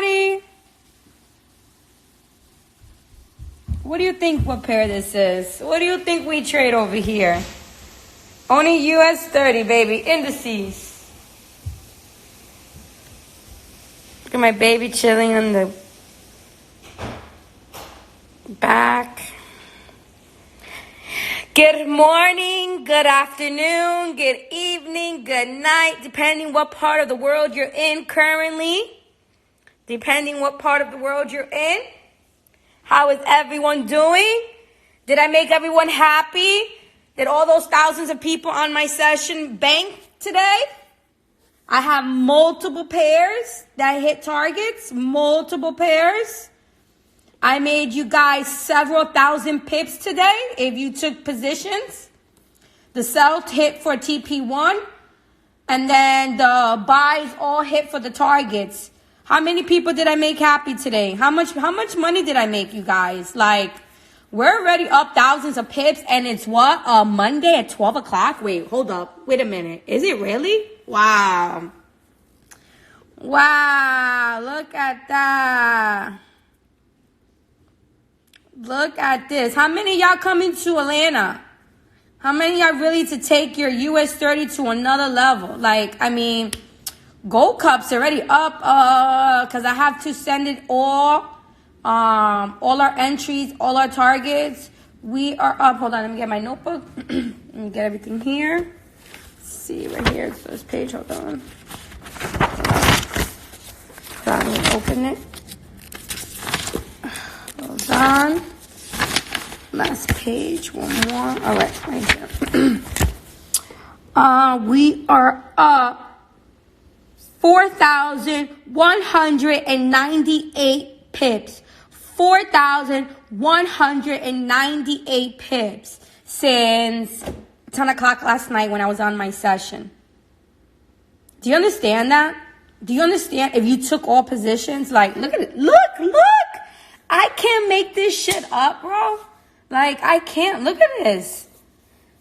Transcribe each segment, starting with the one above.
everybody. What do you think what pair this is? What do you think we trade over here? Only US30, baby. Indices. Look at my baby chilling on the back. Good morning, good afternoon, good evening, good night, depending what part of the world you're in currently. Depending what part of the world you're in. How is everyone doing? Did I make everyone happy? Did all those thousands of people on my session bank today? I have multiple pairs that hit targets, multiple pairs. I made you guys several thousand pips today if you took positions. The sells hit for TP1, and then the buys all hit for the targets. How many people did I make happy today? How much money did I make, you guys? Like, we're already up thousands of pips, and it's what? Monday at 12 o'clock? Wait, hold up. Wait a minute. Is it really? Wow. Wow, look at that. Look at this. How many of y'all coming to Atlanta? How many of y'all really to take your US30 to another level? Like, I mean, Gold Cup's already up because I have to send it all our entries, all our targets. We are up. Hold on, let me get my notebook. Let me get everything here. Let's see, right here, it's this page. Hold on. Let me open it. Hold on. Last page, one more. All right, here. We are up 4,198 pips. 4,198 pips since 10 o'clock last night when I was on my session. Do you understand that? Do you understand if you took all positions? Like, look at it. Look. I can't make this shit up, bro. Like, I can't. Look at this.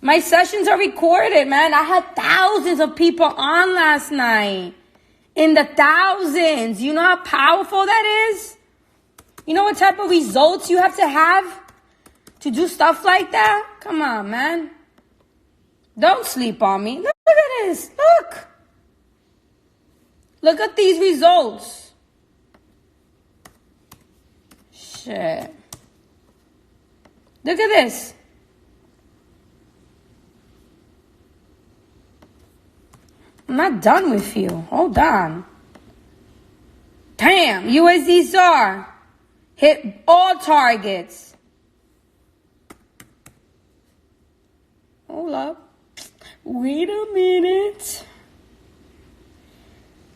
My sessions are recorded, man. I had thousands of people on last night. In the thousands. You know how powerful that is? You know what type of results you have to do stuff like that? Come on, man. Don't sleep on me. Look at this. Look. Look at these results. Shit. Look at this. I'm not done with you. Hold on. Damn. USD SAR. Hit all targets. Hold up. Wait a minute.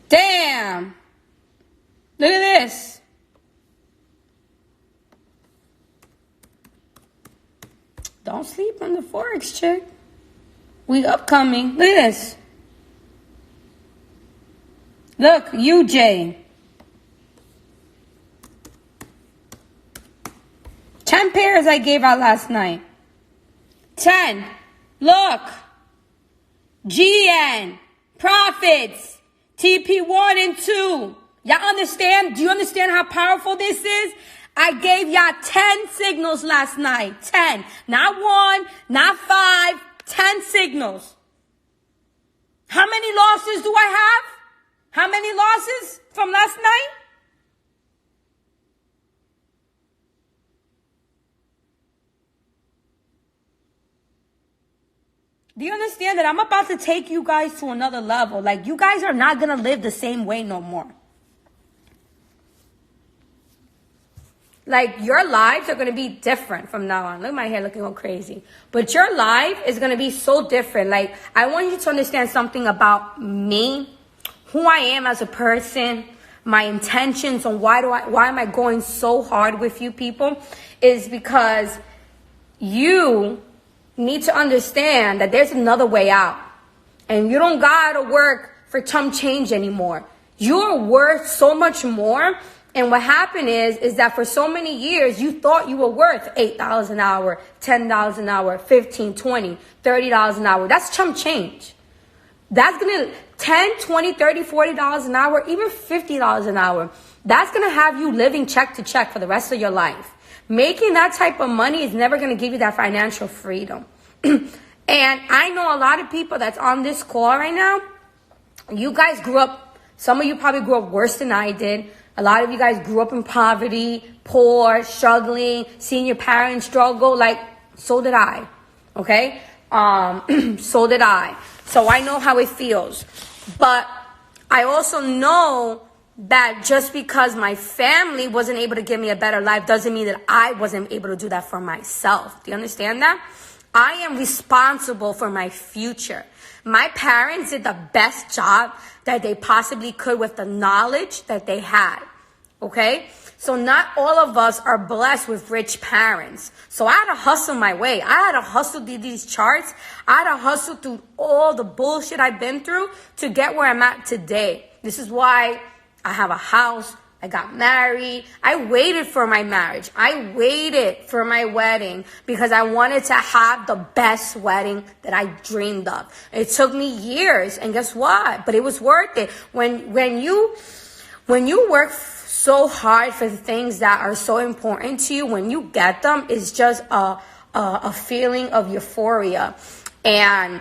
Damn. Look at this. Don't sleep on the Forex chick. We upcoming. Look at this. Look, UJ. 10 pairs I gave out last night. 10. Look. GN. Profits. TP1 and 2. Y'all understand? Do you understand how powerful this is? I gave y'all 10 signals last night. 10. Not 1, not 5. 10 signals. How many losses do I have? How many losses from last night? Do you understand that I'm about to take you guys to another level? Like, you guys are not going to live the same way no more. Like, your lives are going to be different from now on. Look at my hair looking all crazy. But your life is going to be so different. Like, I want you to understand something about me, who I am as a person, my intentions, and why am I going so hard with you people, is because you need to understand that there's another way out. And you don't gotta work for chump change anymore. You're worth so much more. And what happened is that for so many years, you thought you were worth $8 an hour, $10 an hour, $15, $20, $30 an hour. That's chump change. That's going to $10, $20, $30, $40 an hour, even $50 an hour. that's going to have you living check to check for the rest of your life. Making that type of money is never going to give you that financial freedom. And I know a lot of people that's on this call right now. You guys grew up, some of you probably grew up worse than I did. A lot of you guys grew up in poverty, poor, struggling, seeing your parents struggle. Like, so did I. Okay? So did I. So I know how it feels. But I also know that just because my family wasn't able to give me a better life doesn't mean that I wasn't able to do that for myself. Do you understand that? I am responsible for my future. My parents did the best job that they possibly could with the knowledge that they had. Okay? So not all of us are blessed with rich parents. So I had to hustle my way. I had to hustle through these charts. I had to hustle through all the bullshit I've been through to get where I'm at today. This is why I have a house. I got married. I waited for my marriage. I waited for my wedding because I wanted to have the best wedding that I dreamed of. It took me years, and guess what? But it was worth it. When you work so hard for the things that are so important to you, when you get them, it's just a feeling of euphoria. And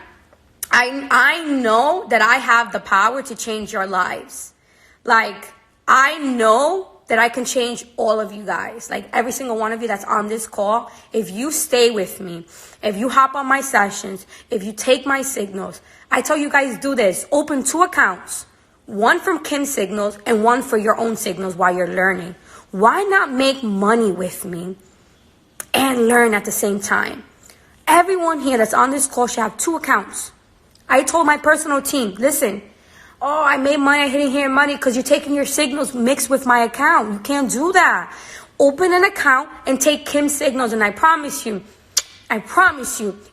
I know that I have the power to change your lives. Like, I know that I can change all of you guys. Like, every single one of you that's on this call. If you stay with me, if you hop on my sessions, if you take my signals, I tell you guys, do this. Open 2 accounts. One from Kim's signals and one for your own signals while you're learning. Why not make money with me and learn at the same time? Everyone here that's on this call should have 2 accounts. I told my personal team, listen, oh, I made money, I didn't hear money because you're taking your signals mixed with my account. You can't do that. Open an account and take Kim's signals, and I promise you,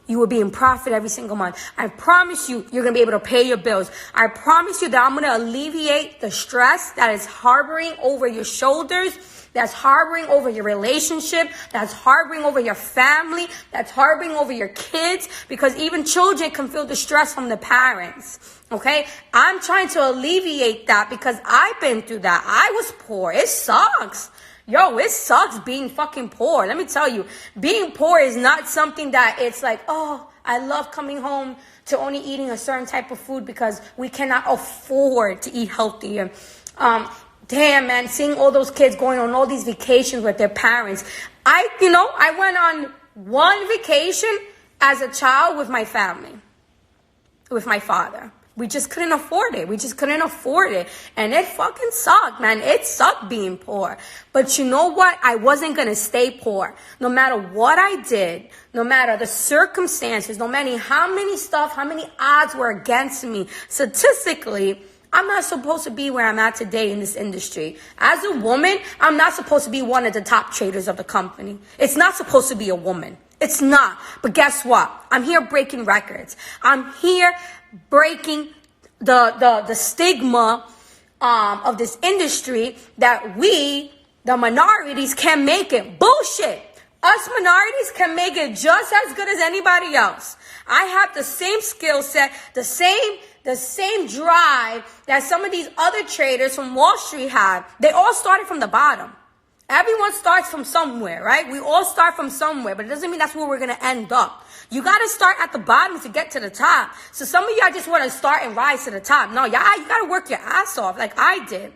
you will be in profit every single month. I promise you, you're going to be able to pay your bills. I promise you that I'm going to alleviate the stress that is harboring over your shoulders, that's harboring over your relationship, that's harboring over your family, that's harboring over your kids, because even children can feel the stress from the parents. Okay? I'm trying to alleviate that because I've been through that. I was poor. It sucks. Yo, it sucks being fucking poor. Let me tell you, being poor is not something that it's like, oh, I love coming home to only eating a certain type of food because we cannot afford to eat healthier. Damn, man, seeing all those kids going on all these vacations with their parents. I went on one vacation as a child with my family, with my father. We just couldn't afford it. And it fucking sucked, man. It sucked being poor. But you know what? I wasn't going to stay poor. No matter what I did, no matter the circumstances, no matter how many odds were against me, statistically, I'm not supposed to be where I'm at today in this industry. As a woman, I'm not supposed to be one of the top traders of the company. It's not supposed to be a woman. It's not. But guess what? I'm here breaking records. I'm here breaking the stigma of this industry that we, the minorities, can make it. Bullshit. Us minorities can make it just as good as anybody else. I have the same skill set, the same drive that some of these other traders from Wall Street have. They all started from the bottom. Everyone starts from somewhere, right? We all start from somewhere, but it doesn't mean that's where we're going to end up. You got to start at the bottom to get to the top. So some of y'all just want to start and rise to the top. No, y'all, you got to work your ass off like I did.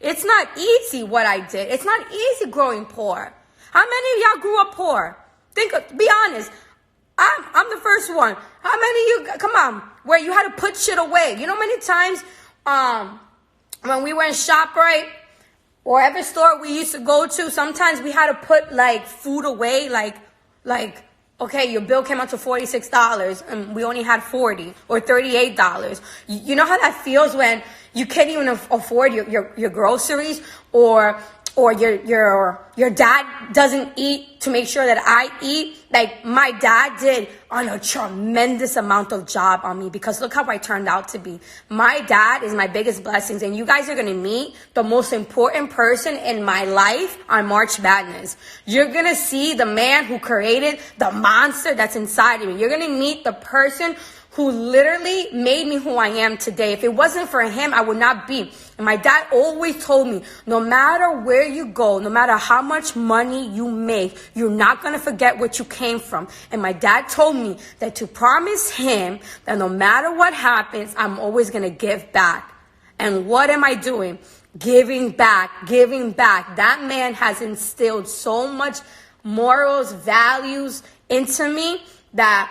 It's not easy what I did. It's not easy growing poor. How many of y'all grew up poor? Be honest. I'm the first one. How many of you, come on, where you had to put shit away? You know how many times when we were in ShopRite or every store we used to go to, sometimes we had to put like food away, like okay, your bill came out to $46 and we only had $40 or $38. You know how that feels when you can't even afford your groceries, or your dad doesn't eat to make sure that I eat. Like my dad did on a tremendous amount of job on me, because look how I turned out to be. My dad is my biggest blessings, and you guys are going to meet the most important person in my life on March Madness. You're going to see the man who created the monster that's inside of me. You're going to meet the person who literally made me who I am today. If it wasn't for him, I would not be. And my dad always told me, no matter where you go, no matter how much money you make, you're not going to forget what you came from. And my dad told me that to promise him that no matter what happens, I'm always going to give back. And what am I doing? Giving back, giving back. That man has instilled so much morals, values into me that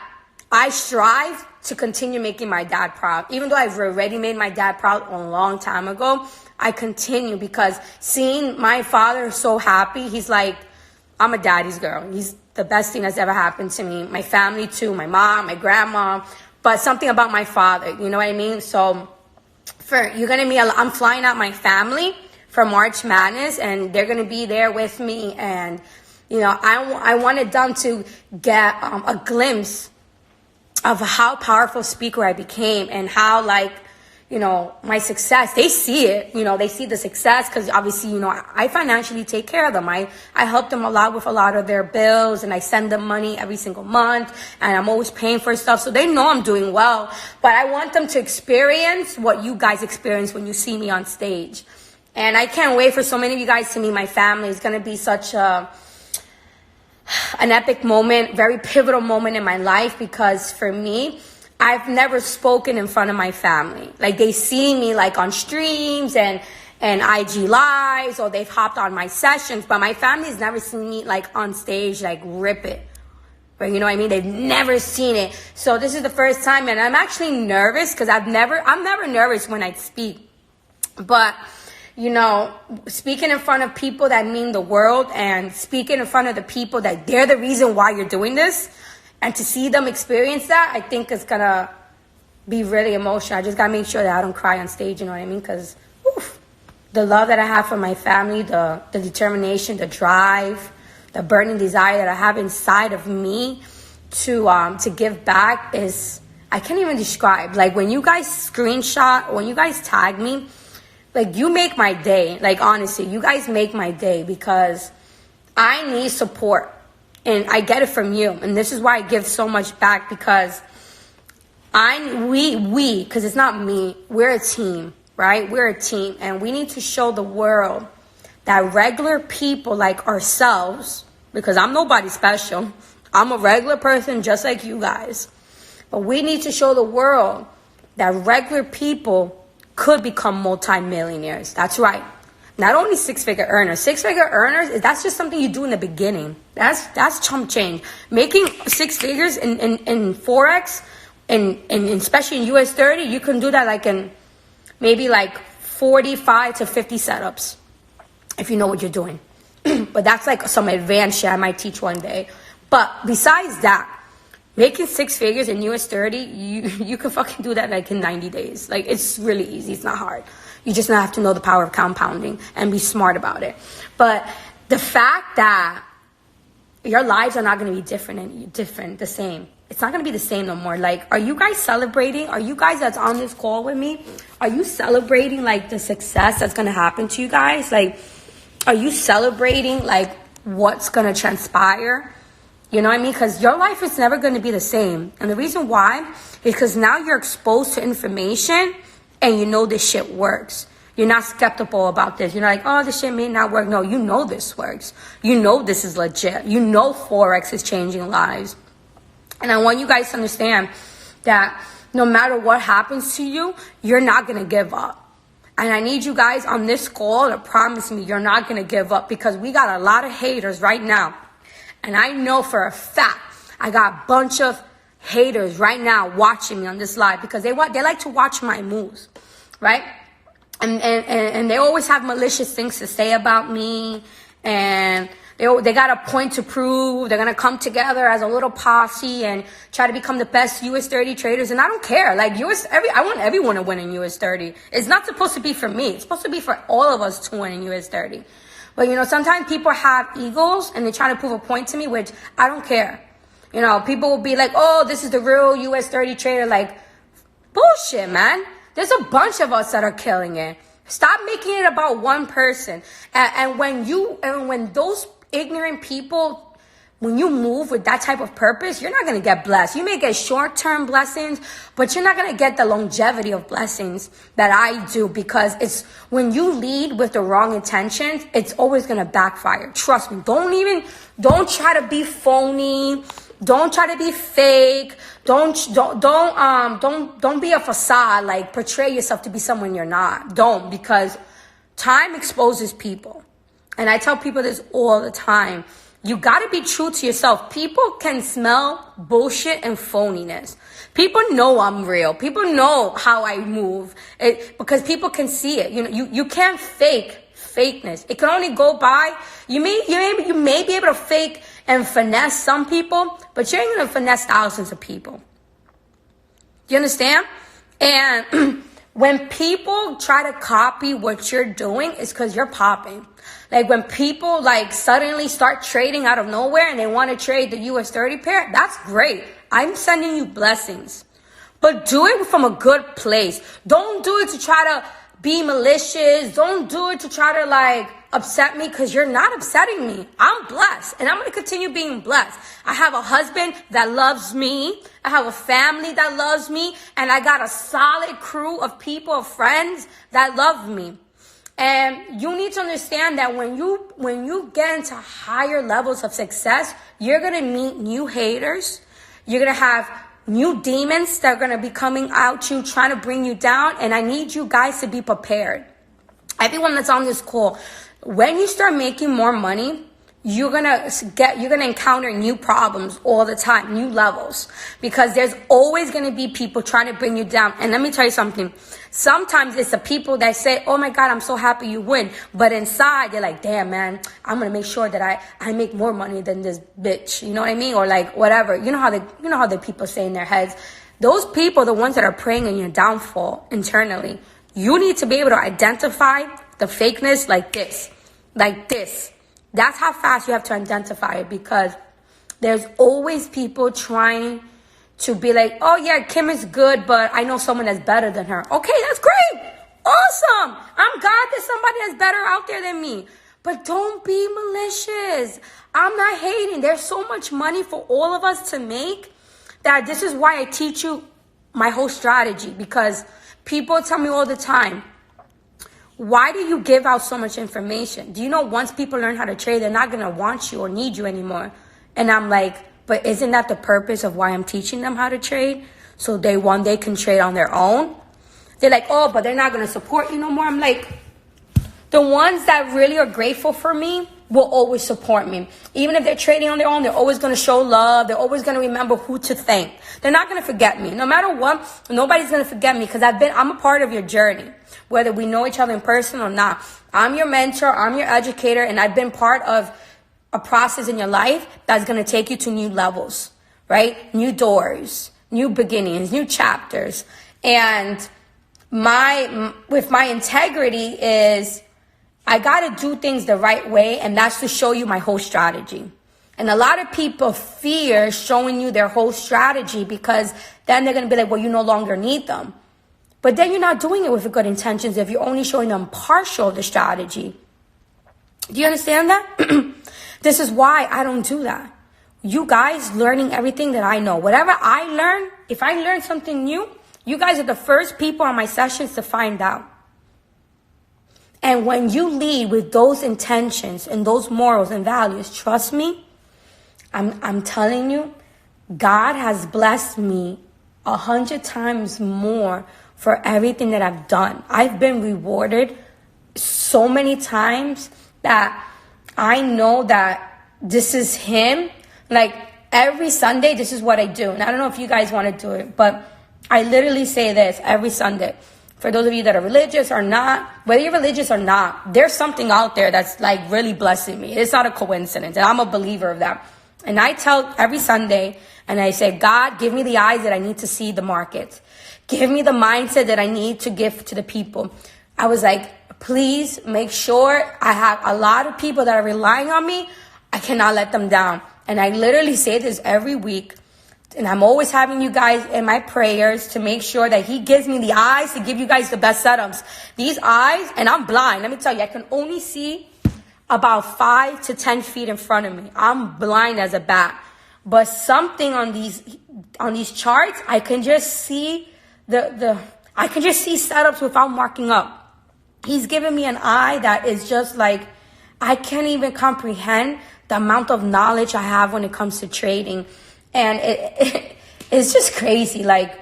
I strive to continue making my dad proud. Even though I've already made my dad proud a long time ago, I continue because seeing my father so happy, he's like, I'm a daddy's girl. He's the best thing that's ever happened to me. My family too, my mom, my grandma, but something about my father, you know what I mean? So I'm flying out my family for March Madness, and they're gonna be there with me. And you know, I wanted them to get a glimpse of how powerful speaker I became and how, like, you know, my success. They see it, you know, they see the success because obviously, you know, I financially take care of them. I help them a lot with a lot of their bills, and I send them money every single month, and I'm always paying for stuff. So they know I'm doing well, but I want them to experience what you guys experience when you see me on stage. And I can't wait for so many of you guys to meet my family. It's going to be such an epic moment, very pivotal moment in my life, because for me, I've never spoken in front of my family. Like, they see me like on streams and IG lives, or they've hopped on my sessions, but my family's never seen me like on stage, like rip it. But you know what I mean? They've never seen it. So this is the first time, and I'm actually nervous because I'm never nervous when I speak. But you know, speaking in front of people that mean the world, and speaking in front of the people that they're the reason why you're doing this, and to see them experience that, I think is going to be really emotional. I just got to make sure that I don't cry on stage, you know what I mean? Because the love that I have for my family, the determination, the drive, the burning desire that I have inside of me to give back is, I can't even describe. Like, when you guys screenshot, when you guys tag me, like, you make my day. Like, honestly, you guys make my day, because I need support. And I get it from you. And this is why I give so much back, because because it's not me. We're a team, right? We're a team. And we need to show the world that regular people like ourselves, because I'm nobody special. I'm a regular person just like you guys. But we need to show the world that regular people could become multimillionaires. That's right. Not only six-figure earners. Six-figure earners, that's just something you do in the beginning. That's chump change. Making six figures in Forex, and especially in US30, you can do that like in maybe like 45 to 50 setups if you know what you're doing. But that's like some advanced shit I might teach one day. But besides that, making six figures in US30, you can fucking do that like in 90 days. Like, it's really easy. It's not hard. You just have to know the power of compounding and be smart about it. But the fact that your lives are not going to be the same. It's not going to be the same no more. Like, are you guys celebrating? Are you guys that's on this call with me? Are you celebrating like the success that's going to happen to you guys? Like, are you celebrating like what's going to transpire? You know what I mean? Because your life is never going to be the same. And the reason why is because now you're exposed to information and you know this shit works. You're not skeptical about this. You're not like, oh, this shit may not work. No, you know this works. You know this is legit. You know Forex is changing lives. And I want you guys to understand that no matter what happens to you, you're not going to give up. And I need you guys on this call to promise me you're not going to give up, because we got a lot of haters right now. And I know for a fact I got a bunch of haters right now watching me on this live, because they like to watch my moves, right? And they always have malicious things to say about me, and they got a point to prove. They're gonna come together as a little posse and try to become the best US30 traders. And I don't care. Like, I want everyone to win in US30. It's not supposed to be for me. It's supposed to be for all of us to win in US30. But, you know, sometimes people have egos and they try to prove a point to me, which I don't care. You know, people will be like, oh, this is the real US30 trader. Like, bullshit, man. There's a bunch of us that are killing it. Stop making it about one person. And when those ignorant people when you move with that type of purpose, you're not going to get blessed. You may get short-term blessings, but you're not going to get the longevity of blessings that I do, because it's when you lead with the wrong intentions, it's always going to backfire. Trust me. Don't try to be phony. Don't try to be fake. Don't be a facade, like portray yourself to be someone you're not. Don't, because time exposes people. And I tell people this all the time. You got to be true to yourself. People can smell bullshit and phoniness. People know I'm real. People know how I move because people can see it. You can't fake fakeness. It can only go by. You may be able to fake and finesse some people, but you ain't going to finesse thousands of people. Do you understand? And when people try to copy what you're doing, it's because you're popping. Like when people suddenly start trading out of nowhere and they want to trade the Us30 pair, that's great. I'm sending you blessings. But do it from a good place. Don't do it to try to be malicious. Don't do it to try to upset me, because you're not upsetting me. I'm blessed and I'm going to continue being blessed. I have a husband that loves me. I have a family that loves me. And I got a solid crew of people, of friends that love me. And you need to understand that when you get into higher levels of success, you're going to meet new haters. You're going to have new demons that are going to be coming out you, trying to bring you down. And I need you guys to be prepared. Everyone that's on this call, when you start making more money, you're going to encounter new problems all the time, new levels, because there's always going to be people trying to bring you down. And let me tell you something. Sometimes it's the people that say, oh my God, I'm so happy you win. But inside they're like, damn man, I'm going to make sure that I make more money than this bitch. You know what I mean? Or whatever. You know how the people say in their heads. Those people, the ones that are preying on your downfall internally, you need to be able to identify the fakeness like this. That's how fast you have to identify it, because there's always people trying to be like, oh yeah, Kim is good, but I know someone that's better than her. Okay, that's great. Awesome. I'm glad there's somebody that's better out there than me. But don't be malicious. I'm not hating. There's so much money for all of us to make that this is why I teach you my whole strategy, because people tell me all the time, why do you give out so much information? Do you know once people learn how to trade, they're not going to want you or need you anymore? And I'm like, but isn't that the purpose of why I'm teaching them how to trade? So one day can trade on their own? They're like, oh, but they're not going to support you no more. I'm like, the ones that really are grateful for me will always support me. Even if they're trading on their own, they're always going to show love. They're always going to remember who to thank. They're not going to forget me. No matter what, nobody's going to forget me, because I'm a part of your journey, whether we know each other in person or not. I'm your mentor. I'm your educator. And I've been part of a process in your life that's going to take you to new levels, right? New doors, new beginnings, new chapters. And with my integrity is, I got to do things the right way, and that's to show you my whole strategy. And a lot of people fear showing you their whole strategy, because then they're going to be like, well, you no longer need them. But then you're not doing it with good intentions if you're only showing them partial of the strategy. Do you understand that? This is why I don't do that. You guys learning everything that I know. Whatever I learn, if I learn something new, you guys are the first people on my sessions to find out. And when you lead with those intentions and those morals and values, trust me, I'm telling you, God has blessed me 100 times more for everything that I've done. I've been rewarded so many times that I know that this is Him. Like every Sunday, this is what I do. And I don't know if you guys want to do it, but I literally say this every Sunday. For those of you that are religious or not, whether you're religious or not, there's something out there that's really blessing me. It's not a coincidence. And I'm a believer of that. And I tell every Sunday, and I say, God, give me the eyes that I need to see the market. Give me the mindset that I need to give to the people. I was like, please make sure I have a lot of people that are relying on me. I cannot let them down. And I literally say this every week. And I'm always having you guys in my prayers to make sure that He gives me the eyes to give you guys the best setups. These eyes, and I'm blind. Let me tell you, I can only see about 5 to 10 feet in front of me. I'm blind as a bat. But something on these charts, I can just see I can just see setups without marking up. He's giving me an eye that is just like, I can't even comprehend the amount of knowledge I have when it comes to trading. And it's just crazy. Like,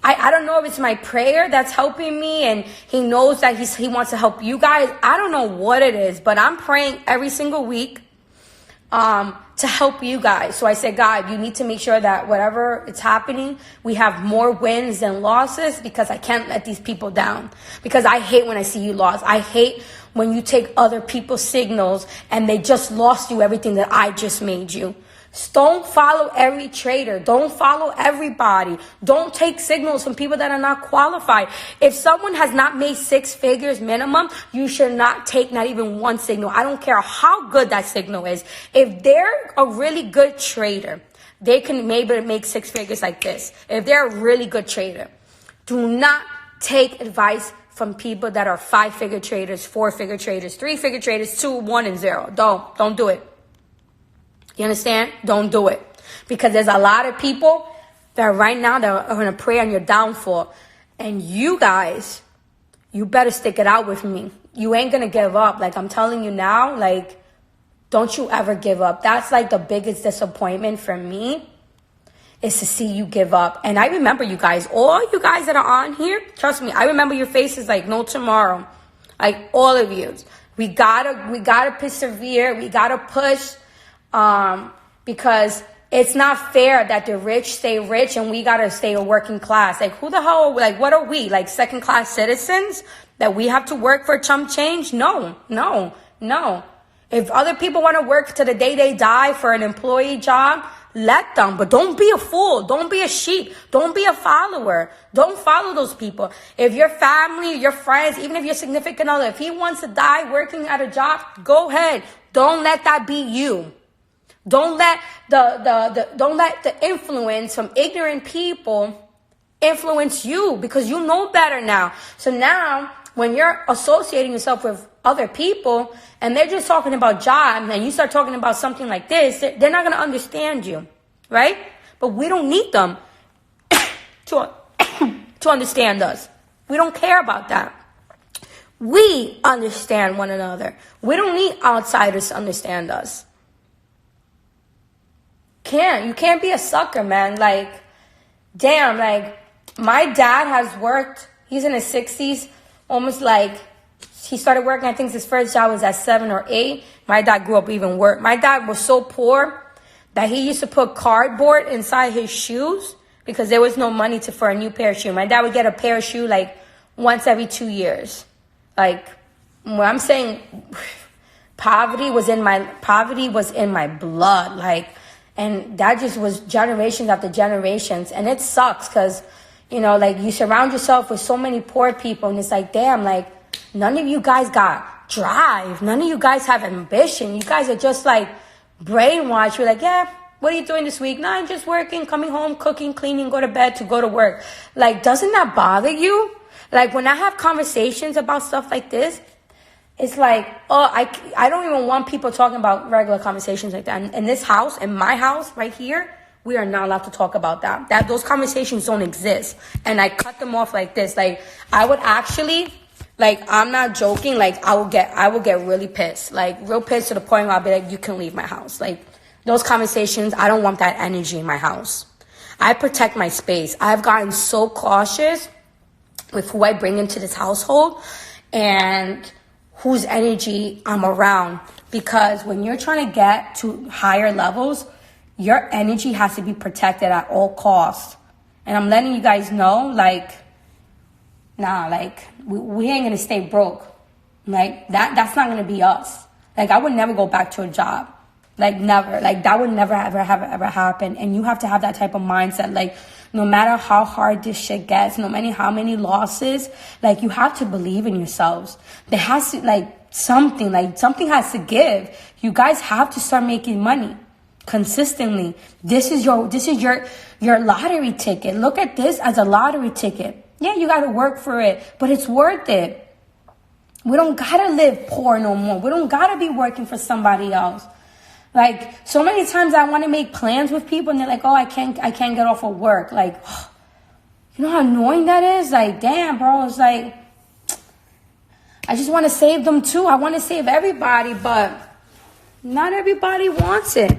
I don't know if it's my prayer that's helping me, and he knows that he wants to help you guys. I don't know what it is, but I'm praying every single week to help you guys. So I said, God, you need to make sure that whatever is happening, we have more wins than losses, because I can't let these people down. Because I hate when I see you lost. I hate when you take other people's signals and they just lost you everything that I just made you. Don't follow every trader. Don't follow everybody. Don't take signals from people that are not qualified. If someone has not made 6 figures minimum, you should not take not even one signal. I don't care how good that signal is. If they're a really good trader, they can maybe make 6 figures like this. If they're a really good trader, do not take advice from people that are 5-figure traders, 4-figure traders, 3-figure traders, 2, 1, and 0. Don't do it. You understand? Don't do it. Because there's a lot of people that right now that are going to pray on your downfall. And you guys, you better stick it out with me. You ain't going to give up. Like, I'm telling you now, like, don't you ever give up. That's like the biggest disappointment for me, is to see you give up. And I remember you guys, all you guys that are on here, trust me, I remember your faces like no tomorrow. Like, all of you. We gotta persevere. We gotta push. Because it's not fair that the rich stay rich and we gotta stay a working class. Like, who the hell, like, what are we? Like, second-class citizens that we have to work for chump change? No. If other people want to work to the day they die for an employee job, let them. But don't be a fool. Don't be a sheep. Don't be a follower. Don't follow those people. If your family, your friends, even if your significant other, if he wants to die working at a job, go ahead. Don't let that be you. Don't let the influence from ignorant people influence you, because you know better now. So now when you're associating yourself with other people and they're just talking about jobs and you start talking about something like this, they're not going to understand you, right? But we don't need them to understand us. We don't care about that. We understand one another. We don't need outsiders to understand us. You can't be a sucker, man. Like, damn, like, my dad has worked, he's in his 60s, almost like, he started working, I think his first job was at 7 or 8. My dad grew up even worse. My dad was so poor that he used to put cardboard inside his shoes because there was no money for a new pair of shoes. My dad would get a pair of shoes like once every 2 years. Like, when I'm saying poverty was in my blood, like. And that just was generations after generations. And it sucks because, you know, like, you surround yourself with so many poor people. And it's like, damn, like, none of you guys got drive. None of you guys have ambition. You guys are just, like, brainwashed. You're like, yeah, what are you doing this week? Nah, I'm just working, coming home, cooking, cleaning, go to bed to go to work. Like, doesn't that bother you? Like, when I have conversations about stuff like this, it's like, oh, I don't even want people talking about regular conversations like that. In this house, in my house right here, we are not allowed to talk about that. Those conversations don't exist. And I cut them off like this. Like, I would actually, like, I'm not joking. Like, I will get really pissed. Like, real pissed to the point where I'll be like, you can leave my house. Like, those conversations, I don't want that energy in my house. I protect my space. I've gotten so cautious with who I bring into this household and whose energy I'm around, because when you're trying to get to higher levels, your energy has to be protected at all costs. And I'm letting you guys know, like, nah, like, we ain't gonna stay broke. Like, that's not gonna be us. Like, I would never go back to a job. Like, never. Like, that would never ever happen. And you have to have that type of mindset. Like, no matter how hard this shit gets, no matter how many losses, like, you have to believe in yourselves. There has to, something has to give. You guys have to start making money consistently. This is your lottery ticket. Look at this as a lottery ticket. Yeah, you got to work for it, but it's worth it. We don't gotta live poor no more. We don't gotta be working for somebody else. Like, so many times I want to make plans with people and they're like, oh, I can't get off of work. Like, you know how annoying that is? Like, damn, bro. It's like, I just want to save them too. I want to save everybody, but not everybody wants it.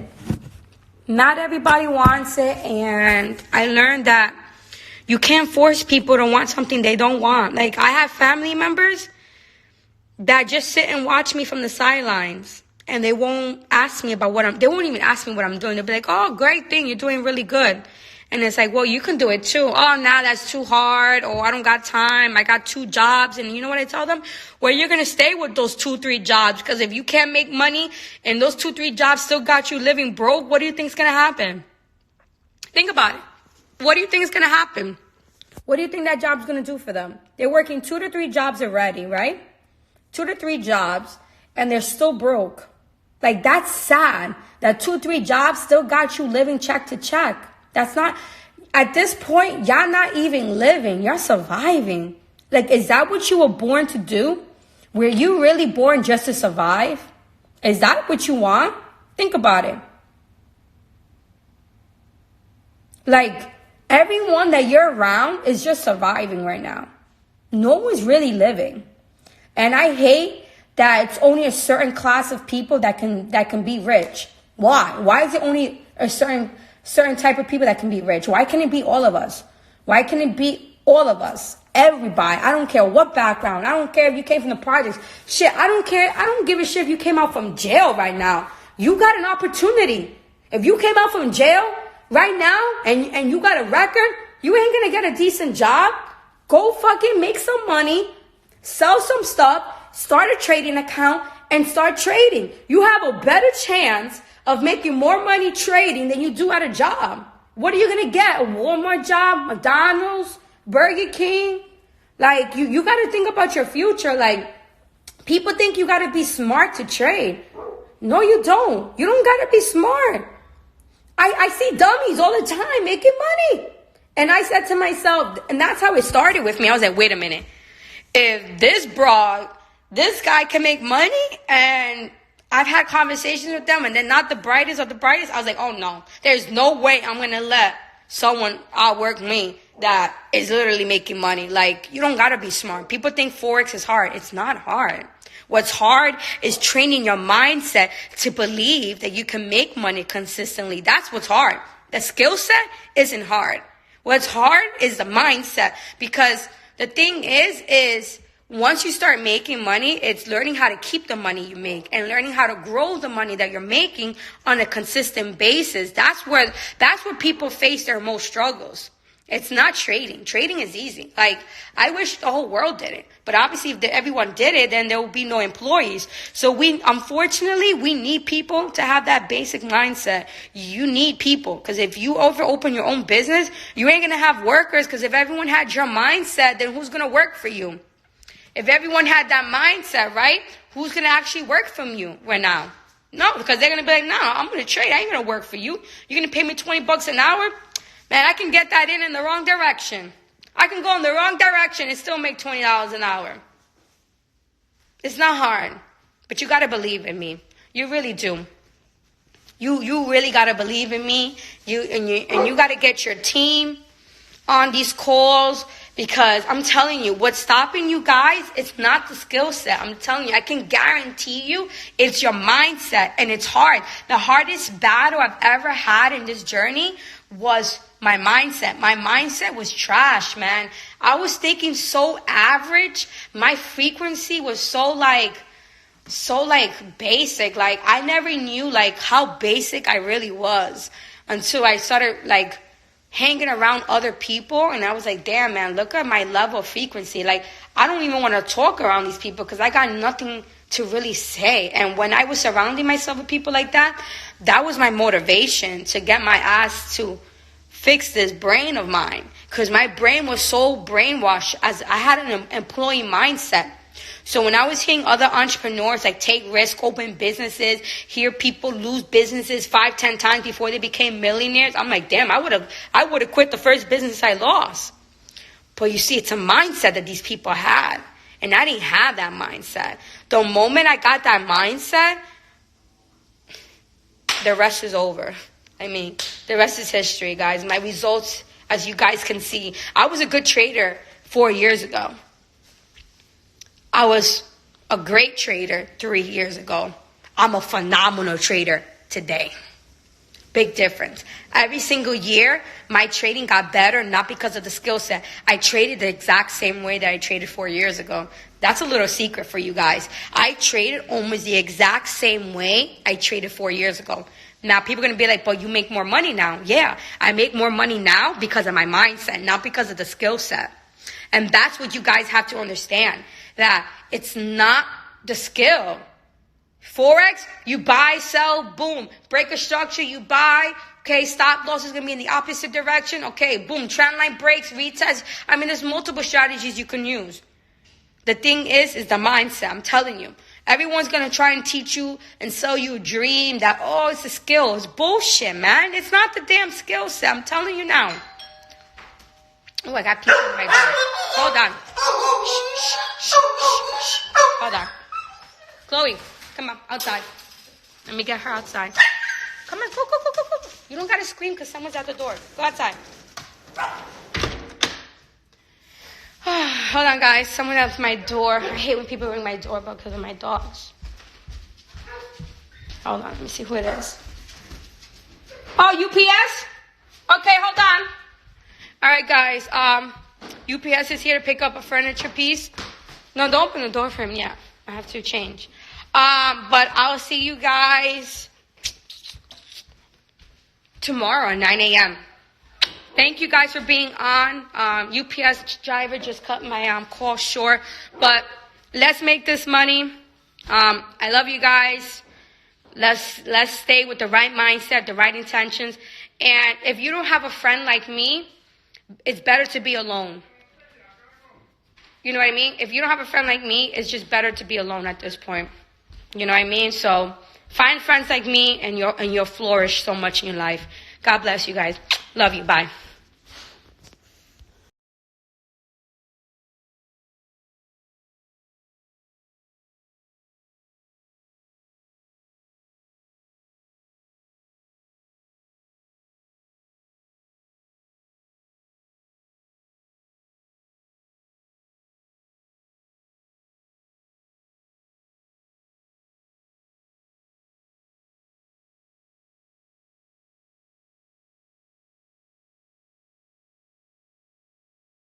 Not everybody wants it. And I learned that you can't force people to want something they don't want. Like, I have family members that just sit and watch me from the sidelines. And they won't ask me about they won't even ask me what I'm doing. They'll be like, oh, great thing. You're doing really good. And it's like, well, you can do it too. Oh, nah, that's too hard. Oh, I don't got time. I got 2 jobs. And you know what I tell them? Well, you're going to stay with those 2-3 jobs. Because if you can't make money and those 2-3 jobs still got you living broke, what do you think is going to happen? Think about it. What do you think is going to happen? What do you think that job's going to do for them? They're working 2 to 3 jobs already, right? 2 to 3 jobs. And they're still broke. Like, that's sad. That 2-3 jobs still got you living check to check. That's not, at this point, y'all not even living. You're surviving. Like, is that what you were born to do? Were you really born just to survive? Is that what you want? Think about it. Like, everyone that you're around is just surviving right now. No one's really living. And I hate that it's only a certain class of people that can be rich. Why? Why is it only a certain type of people that can be rich? Why can't it be all of us? Why can't it be all of us? Everybody. I don't care what background. I don't care if you came from the projects. Shit, I don't care. I don't give a shit if you came out from jail right now. You got an opportunity. If you came out from jail right now and you got a record, you ain't gonna get a decent job. Go fucking make some money, sell some stuff, start a trading account, and start trading. You have a better chance of making more money trading than you do at a job. What are you going to get? A Walmart job? McDonald's? Burger King? Like, you got to think about your future. Like, people think you got to be smart to trade. No, you don't. You don't got to be smart. I see dummies all the time making money. And I said to myself, and that's how it started with me. I was like, wait a minute. If this guy can make money, and I've had conversations with them and they're not the brightest of the brightest, I was like, oh no, there's no way I'm going to let someone outwork me that is literally making money. Like, you don't got to be smart. People think Forex is hard. It's not hard. What's hard is training your mindset to believe that you can make money consistently. That's what's hard. The skill set isn't hard. What's hard is the mindset, because the thing is once you start making money, it's learning how to keep the money you make and learning how to grow the money that you're making on a consistent basis. That's where people face their most struggles. It's not trading. Trading is easy. Like, I wish the whole world did it. But obviously, if everyone did it, then there will be no employees. So unfortunately, we need people to have that basic mindset. You need people. Because if you open your own business, you ain't going to have workers. Because if everyone had your mindset, then who's going to work for you? If everyone had that mindset, right? Who's going to actually work from you right now? No, because they're going to be like, no, I'm going to trade. I ain't going to work for you. You're going to pay me $20 an hour? Man, I can get that in the wrong direction. I can go in the wrong direction and still make $20 an hour. It's not hard. But you got to believe in me. You really do. You really got to believe in me. You got to get your team on these calls. Because I'm telling you, what's stopping you guys, it's not the skill set. I'm telling you, I can guarantee you it's your mindset, and it's hard. The hardest battle I've ever had in this journey was my mindset. My mindset was trash, man. I was thinking so average. My frequency was so basic. Like, I never knew how basic I really was until I started hanging around other people, and I was like, damn, man, look at my level of frequency. Like, I don't even want to talk around these people because I got nothing to really say. And when I was surrounding myself with people like that, that was my motivation to get my ass to fix this brain of mine, because my brain was so brainwashed as I had an employee mindset. So when I was hearing other entrepreneurs take risk, open businesses, hear people lose businesses 5-10 times before they became millionaires, I'm like, damn, I would have quit the first business I lost. But you see, it's a mindset that these people had. And I didn't have that mindset. The moment I got that mindset, the rest is over. I mean, the rest is history, guys. My results, as you guys can see, I was a good trader 4 years ago. I was a great trader 3 years ago. I'm a phenomenal trader today. Big difference. Every single year, my trading got better, not because of the skill set. I traded the exact same way that I traded 4 years ago. That's a little secret for you guys. I traded almost the exact same way I traded 4 years ago. Now, people are going to be like, but you make more money now. Yeah, I make more money now because of my mindset, not because of the skill set. And that's what you guys have to understand, that it's not the skill. Forex, you buy, sell, boom. Break a structure, you buy. Okay, stop loss is going to be in the opposite direction. Okay, boom, trend line breaks, retest. I mean, there's multiple strategies you can use. The thing is the mindset. I'm telling you. Everyone's going to try and teach you and sell you a dream that, oh, it's a skill. It's bullshit, man. It's not the damn skill set. I'm telling you now. Oh, I got people in my door. Hold on. Hold on. Chloe, come on, outside. Let me get her outside. Come on, go. You don't got to scream because someone's at the door. Go outside. Hold on, guys. Someone at my door. I hate when people ring my doorbell because of my dogs. Hold on. Let me see who it is. Oh, UPS? Okay, hold on. All right, guys. UPS is here to pick up a furniture piece. No, don't open the door for him yet. I have to change. But I'll see you guys tomorrow at 9 a.m. Thank you guys for being on. UPS driver just cut my call short. But let's make this money. I love you guys. Let's stay with the right mindset, the right intentions. And if you don't have a friend like me, it's better to be alone. You know what I mean? If you don't have a friend like me, it's just better to be alone at this point. You know what I mean? So find friends like me and you'll flourish so much in your life. God bless you guys. Love you. Bye.